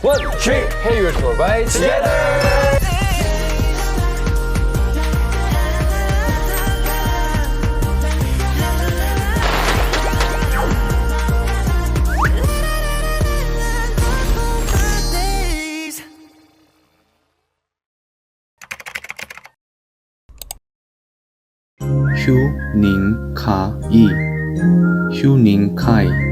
One, three, hey, you're right together. 휴닝카이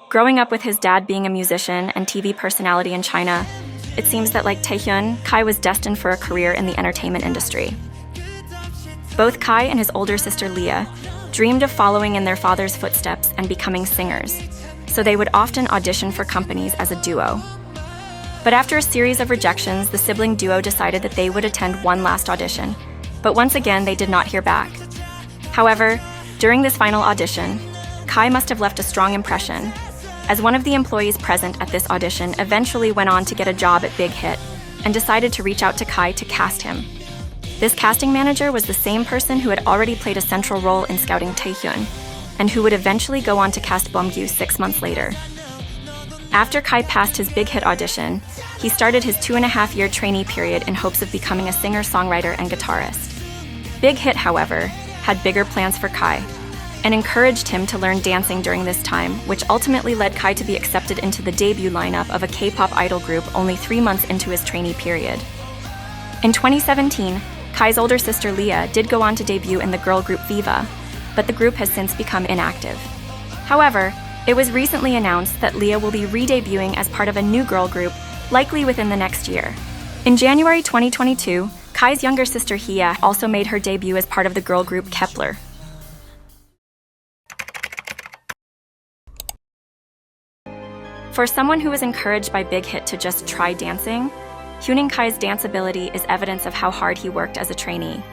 Growing up with his dad being a musician and TV personality in China, it seems that like Taehyun, Kai was destined for a career in the entertainment industry. Both Kai and his older sister Leah dreamed of following in their father's footsteps and becoming singers, so they would often audition for companies as a duo. But after a series of rejections, the sibling duo decided that they would attend one last audition, but once again they did not hear back. However, during this final audition, Kai must have left a strong impression, as one of the employees present at this audition eventually went on to get a job at Big Hit and decided to reach out to Kai to cast him. This casting manager was the same person who had already played a central role in scouting Taehyun, and who would eventually go on to cast Beomgyu 6 months later. After Kai passed his Big Hit audition, he started his 2.5-year trainee period in hopes of becoming a singer-songwriter and guitarist. Big Hit, however, had bigger plans for Kai, and encouraged him to learn dancing during this time, which ultimately led Kai to be accepted into the debut lineup of a K-pop idol group only 3 months into his trainee period. In 2017, Kai's older sister Leah did go on to debut in the girl group Viva, but the group has since become inactive. However, it was recently announced that Leah will be re-debuting as part of a new girl group, likely within the next year. In January 2022, Kai's younger sister Hia also made her debut as part of the girl group Kep1er. For someone who was encouraged by Big Hit to just try dancing, Hyuning Kai's dance ability is evidence of how hard he worked as a trainee.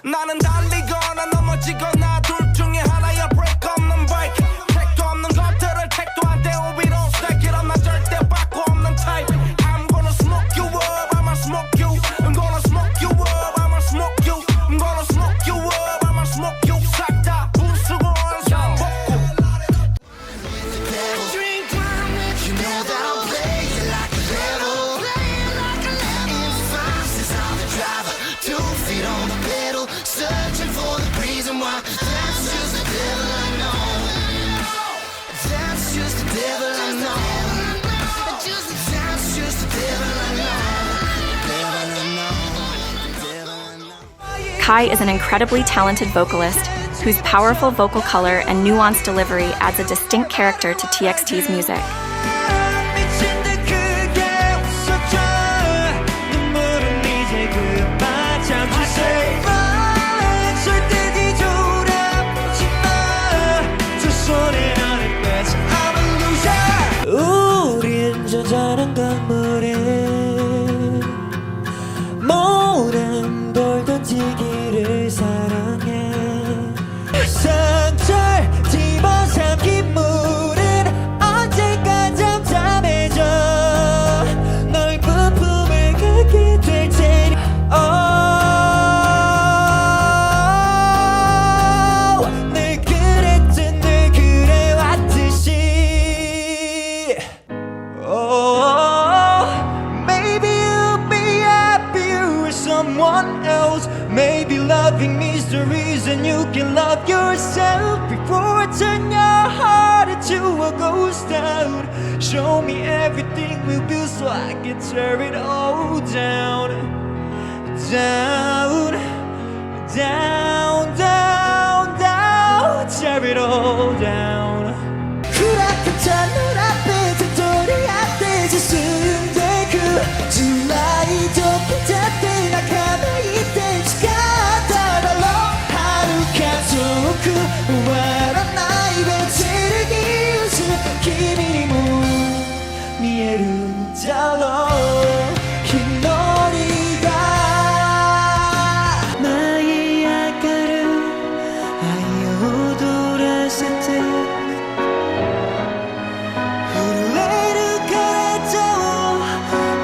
나는 달리거나 넘어지거나 둘 중에 하나야 break 없는 bike 택도 없는 것들을 택도 안 돼 we don't stack it up 난 절대 바꿔 없는 type I'm gonna smoke you up I'ma smoke you I'm gonna smoke you up I'ma smoke you I'm gonna smoke you up I'ma smoke you 싹 다 부수고 원상 먹고 Drink wine with you know that I'll play you like a devil In fast is on the driver 2 feet on the pedal Searching for the reason why That's just the devil I know That's just the devil I know That's just the devil I know Kai is an incredibly talented vocalist whose powerful vocal color and nuanced delivery adds a distinct character to TXT's music. 우린 저자는 강물에 모든 돌 던지기를 사랑해 상철 집어삼킨 물은 언젠가 잠잠해져 널 부품을 갖게 될 테니 늘 그랬듯 늘 그래왔듯이 maybe you'll be happier with someone else. Maybe loving me's the reason you can love yourself before I turn your heart into a ghost town. Show me everything we built so I can tear it all down. down, down, down, down, tear it all down. 후락한 눈앞에 도토리 앞에 지수대 그 주라이 좁힌 잣대 나가면 이때 지가다라로 하루가 좋고 와라 나의 배치를 기우스君にも見えるだろう日のりが舞い上がる愛踊らせて震える体を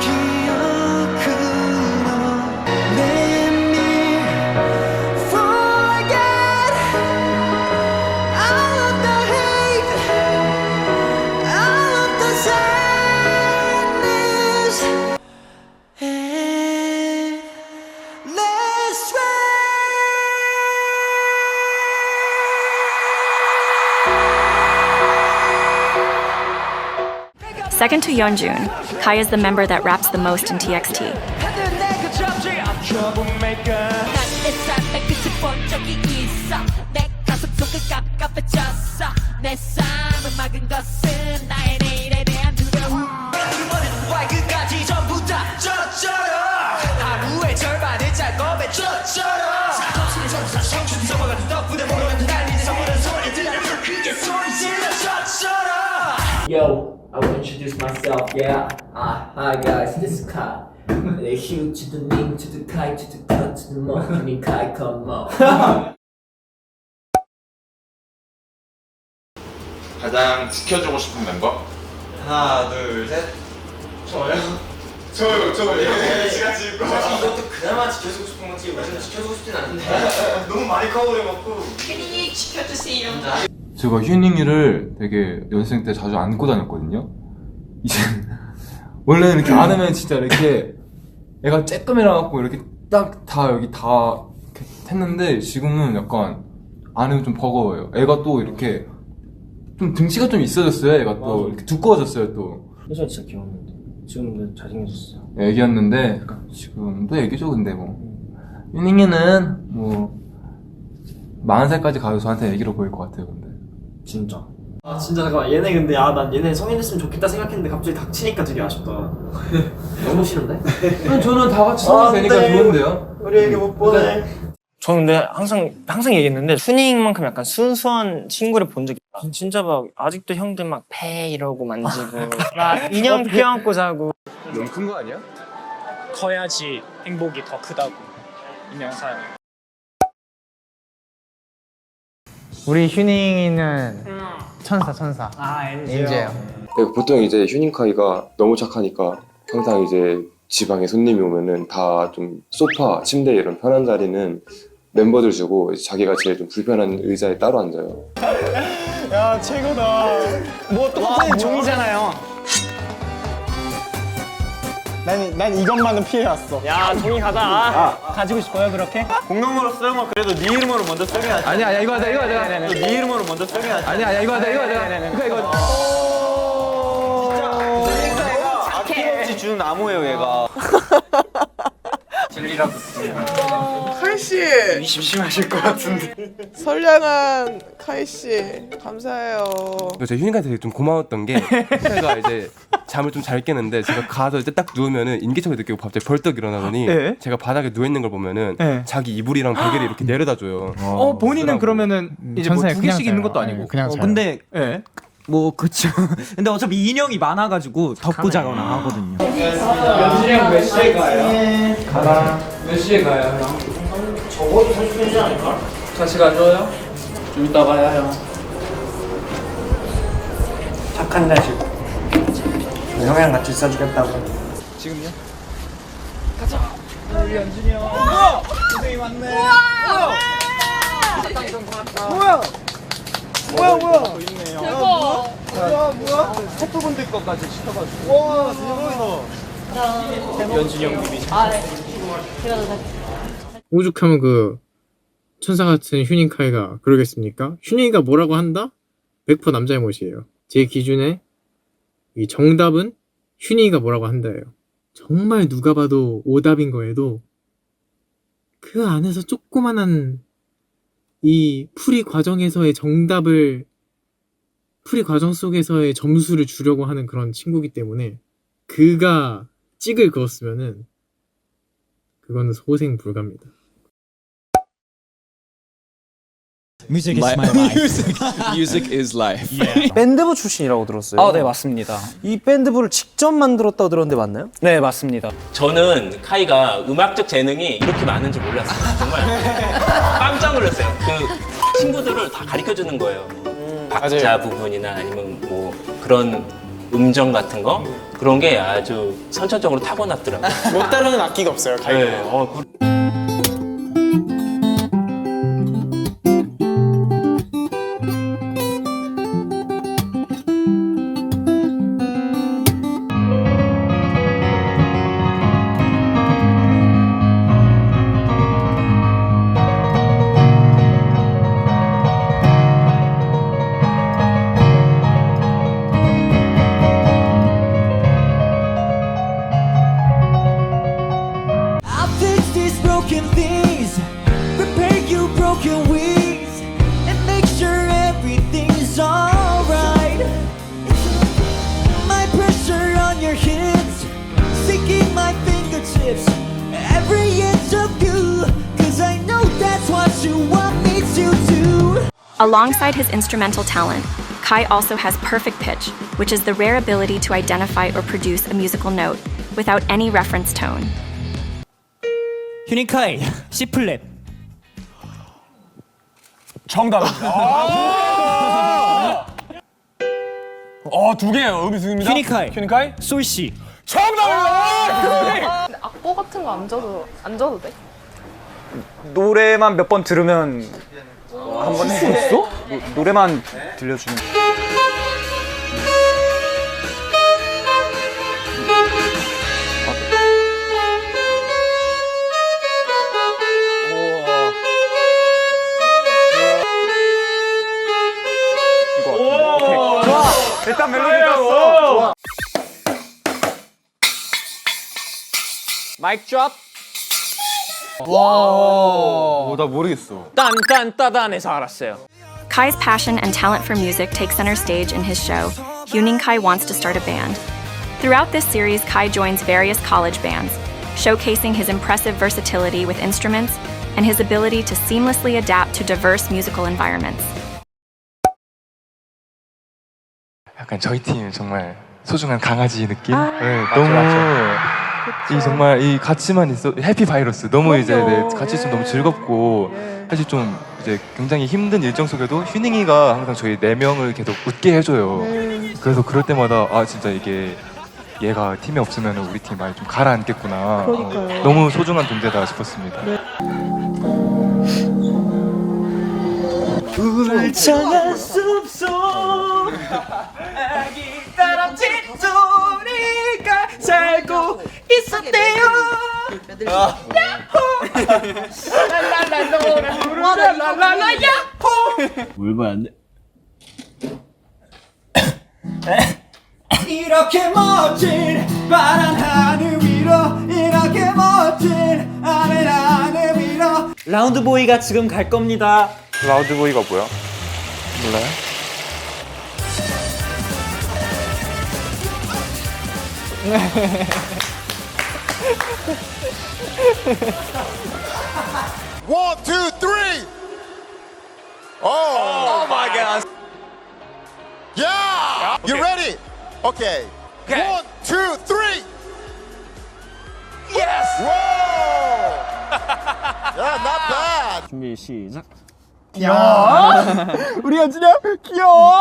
記憶の Let me forget all of the hate, all of the sadness, and let's ride. Second to Yeonjun, Kai is the member that raps the most in TXT. Troublemaker. 난 삶의 끝을 본 적이 있어 내 가슴 속을 깝깝해졌어 내 삶을 막은 것은 나의 내일에 대한 두려움 와 끝까지 전부 다 쩔어쩔어 하루의 절반을 작업에 쩔어쩔어 성춘 넘어가는 덕분에 모르는 달리는 선물은 소리들을 크게 소리 질러 쩔어쩔어. Yo, I will introduce myself, yeah. Hi guys, this is Kai. The Hugh to the Ning to the Kai to the cut to the Mo. I mean Kai, come on. 가장 지켜주고 싶은 멤버? 하나, 둘, 셋. 저요, 제가 지금 사실 이것도 그나마 지켜주고 싶은 거지 완전 지켜주고 싶진 않은데 너무 많이 커버려갖고 괜히 지켜주세요 제가 휴닝이를 되게 연습생 때 자주 안고 다녔거든요. 이제 원래 이렇게 안으면 진짜 이렇게 애가 쬐끔이라 갖고 이렇게 딱 다 여기 다 이렇게 했는데 지금은 약간 안으면 좀 버거워요. 애가 또 이렇게 좀 등치가 좀 있어졌어요. 애가 또 이렇게 두꺼워졌어요 또. 예전 진짜 귀여웠는데 지금도 잘생겨졌어요. 애기였는데 지금도 애기죠 근데 뭐. 휴닝이는 뭐 40살까지 가도 저한테 애기로 보일 것 같아요 근데. 진짜. 아 진짜 잠깐만 얘네 근데 난 얘네 성인 됐으면 좋겠다 생각했는데 갑자기 닥치니까 되게 아쉽다. 너무 싫은데? 저는 다 같이 성인 되니까 좋은데요? 우리 애기 못 보내. 저는 근데 항상 얘기했는데 휴닝만큼 약간 순수한 친구를 본 적이 없다. 진짜 막 아직도 형들 막 패 이러고 만지고 막 인형 껴안고 자고. 너무 큰 거 아니야? 커야지 행복이 더 크다고 인형 사연. 우리 휴닝이는 천사 엔지예요. 보통 이제 휴닝카이가 너무 착하니까 항상 이제 지방에 손님이 오면은 다 좀 소파, 침대 이런 편한 자리는 멤버들 주고 자기가 제일 좀 불편한 의자에 따로 앉아요. 야 최고다. 뭐 똑같은 종이잖아요. 난 이것만은 피해왔어. 야 종이 가자. 가지고 싶어요 그렇게? 공동으로 쓰면 그래도 네 이름으로 먼저 써야지. 아니야 이거 하자 이거 하자. 네 이름으로 먼저 써야지. 아니야 이거 하자 이거 하자. 이거. 진짜 얘가 아낌없이 주는 나무예요 얘가. 진리라고. 카이씨 심심하실 것 같은데. 선량한 카이씨 감사해요. 제가 휴닝카이한테 되게 좀 고마웠던 게 휴닝카이가 이제 잠을 좀 잘 깨는데 제가 가서 이제 딱 누우면은 인기척을 느끼고 갑자기 벌떡 일어나더니 네. 제가 바닥에 누워 있는 걸 보면은 네. 자기 이불이랑 베개를 이렇게 내려다 줘요. 본인은 그러면은 이제 뭐 천사에 두 개씩 그냥 있는 자요. 것도 아니고. 그냥 자요. 근데 네. 뭐 그쵸. 근데 어차피 인형이 많아가지고 덮고 자거나 하거든요. 연준이 형 몇 시에 가요? 몇 시에 가요 형? 적어도 30분이지 않을까? 같이 가줘요? 좀 이따 가요 형. 착한 자식. 형이랑 같이 있어주겠다고. 지금요? 우리 연준이 형. 고생이 많네. 뭐야? 있네요. 뭐야? 태프분들 것까지 시켜가지고. 와 대박이다. 연준이 형님이. 오죽하면 그 천사 같은 휴닝카이가 그러겠습니까? 휴닝이가 뭐라고 한다? 100% 남자의 멋이에요. 제 기준에 이 정답은 휴닝이가 뭐라고 한다예요. 정말 누가 봐도 오답인 거에도 그 안에서 조그만한 이 풀이 과정에서의 풀이 과정 속에서의 점수를 주려고 하는 그런 친구기 때문에 그가 찍을 그었으면은 그거는 소생 불가입니다. Music is my life. Music is life. 밴드부 출신이라고 들었어요. 네, 맞습니다. 이 밴드부를 직접 만들었다고 들었는데 맞나요? 네, 맞습니다. 저는 카이가 음악적 재능이 이렇게 많은 줄 몰랐어요. 정말 깜짝 놀랐어요. 그 친구들을 다 가르쳐 주는 거예요. 박자 부분이나 아니면 뭐 그런 음정 같은 거 그런 게 아주 선천적으로 타고났더라고요. 못 다루는 악기가 없어요. 네. I'll fix these broken things, repair you broken wings, and make sure everything's alright. My pressure on your hips, sinking my fingertips, every inch of you, 'cause I know that's what you want me to do. Alongside his instrumental talent, Kai also has perfect pitch, which is the rare ability to identify or produce a musical note without any reference tone. 휴닝카이 C 플랫. 두 개예요. 음이승입니다. 휴닝카이 솔 C. 악보 같은 거 안 줘도 돼? 노래만 몇 번 들으면 한 번 했어? 노래만 들려주면. 좋아. 일단 멜로디 땄어. 좋아. 마이크 드롭. 나 모르겠어. 딴딴따단해서 알았어요. Kai's passion and talent for music take center stage in his show, Huening Kai Wants to Start a Band. Throughout this series, Kai joins various college bands, showcasing his impressive versatility with instruments and his ability to seamlessly adapt to diverse musical environments. 약간 저희 팀 정말 소중한 강아지 느낌? 네, 너무 이 정말 이 같이만 있어 해피 바이러스 너무 이제 같이 있으면 너무 즐겁고 사실 좀 이제 굉장히 힘든 일정 속에도 휴닝이가 항상 저희 4명을 계속 웃게 해줘요. 그래서 그럴 때마다 아 진짜 이게 얘가 팀에 없으면 우리 팀 많이 좀 가라앉겠구나. 너무 소중한 존재다 싶었습니다. 울창한 숲속 아기 다람쥐 소리가 살고 있었대요. 야호 랄랄라 노래 부르자 랄랄라 야호. 뭘 봐야 안 돼? 이렇게 멋진 파란 하늘 위로 이렇게 멋진 하늘 위로. 라운드 보이가 지금 갈 겁니다. 라우드보이가 뭐야? 몰라요? One, two, three. Oh my God. Yeah. You ready? Okay. 1, 2, 3. Yes. Whoa. Yeah, not bad. 준비 시작. 우리 연준이 귀여워.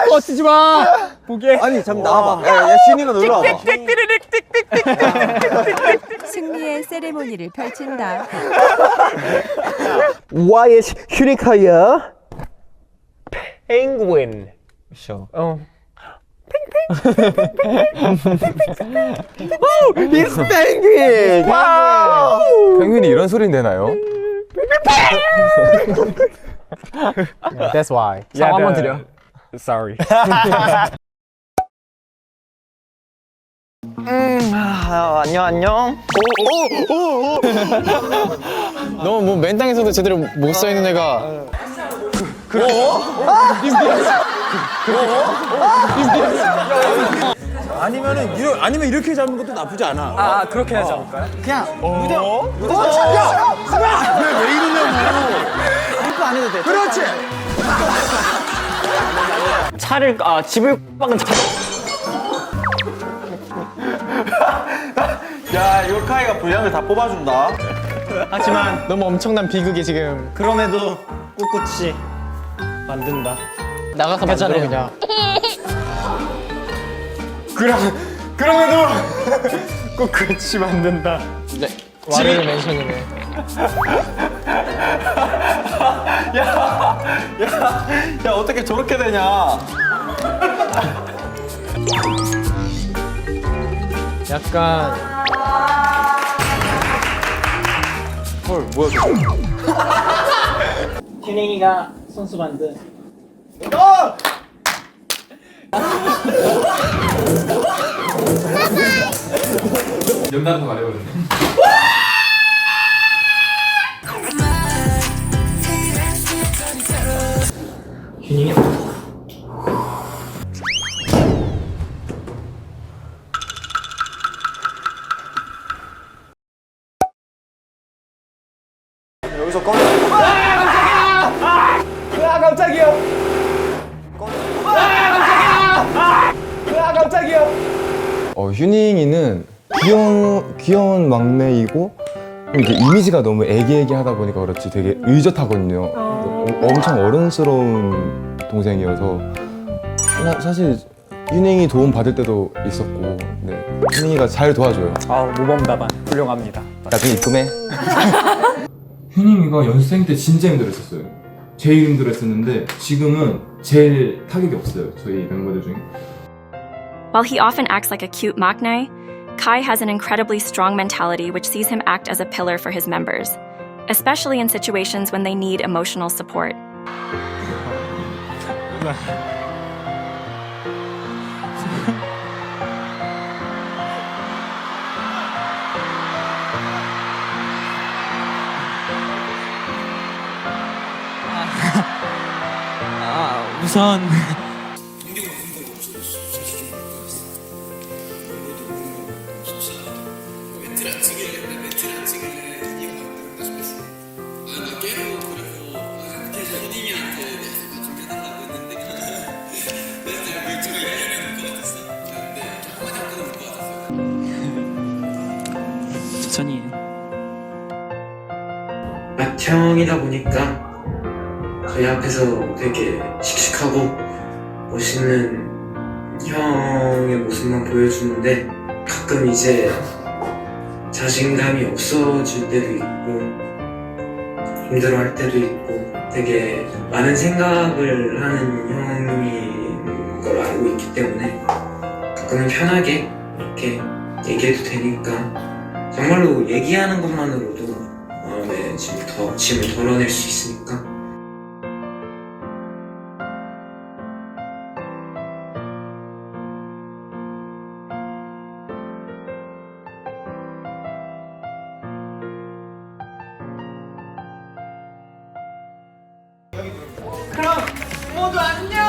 버티지 마. 보게. 아니 잠 나와봐. 야 신이가 놀러 와봐. 승리의 세레모니를 펼친다. 와의 휴닝카이야. 펭귄 쇼. It's penguin. 와우. 펭귄이 이런 소리 내나요? That's why. 상 한번 드려. Sorry. 안녕. 너무 뭐 맨땅에서도 제대로 못 서 있는 애가 아니면 이렇게 잡는 것도 나쁘지 않아. 아 그렇게 해야 잡을까요? 그냥 무대 왜 이러냐고. 입고 안 해도 돼. 그렇지. 차를 집을 빡은 야, 이거 카이가 분량을 다 뽑아준다. 하지만 너무 엄청난 비극이 지금 그럼에도 꿋꿋이 만든다. 나가서 만들어 그냥. 그럼에도 꿋꿋이 만든다. 네. 와르르 멘션이네. 야, 어떻게 저렇게 되냐. 약간 헐, 뭐야, 휴닝이가 선수 만든 연달아서 말해버렸네. 휴닝이 여기서 꺼내. 휴닝이는 귀여운 막내이고 이제 이미지가 너무 애기애기하다 보니까 그렇지 되게 의젓하거든요. 엄청 어른스러운 동생이어서 사실 휴닝이 도움 받을 때도 있었고 휴닝이가 잘 도와줘요. 모범답안 훌륭합니다. 나중에 입금해. 휴닝이가 연습생 때 진짜 힘들었었어요. 제일 힘들었었는데 지금은 제일 타격이 없어요. 저희 멤버들 중에. While he often acts like a cute maknae, Kai has an incredibly strong mentality which sees him act as a pillar for his members, especially in situations when they need emotional support. 우선 천천히 맏형이다 보니까 저희 앞에서 되게 씩씩하고 멋있는 형의 모습만 보여주는데 가끔 이제 자신감이 없어질 때도 있고 힘들어할 때도 있고 되게 많은 생각을 하는 형인 걸 알고 있기 때문에 가끔은 편하게 이렇게 얘기해도 되니까 정말로 얘기하는 것만으로도 마음에 짐을 덜어낼 수 있으니까 그럼 모두 안녕!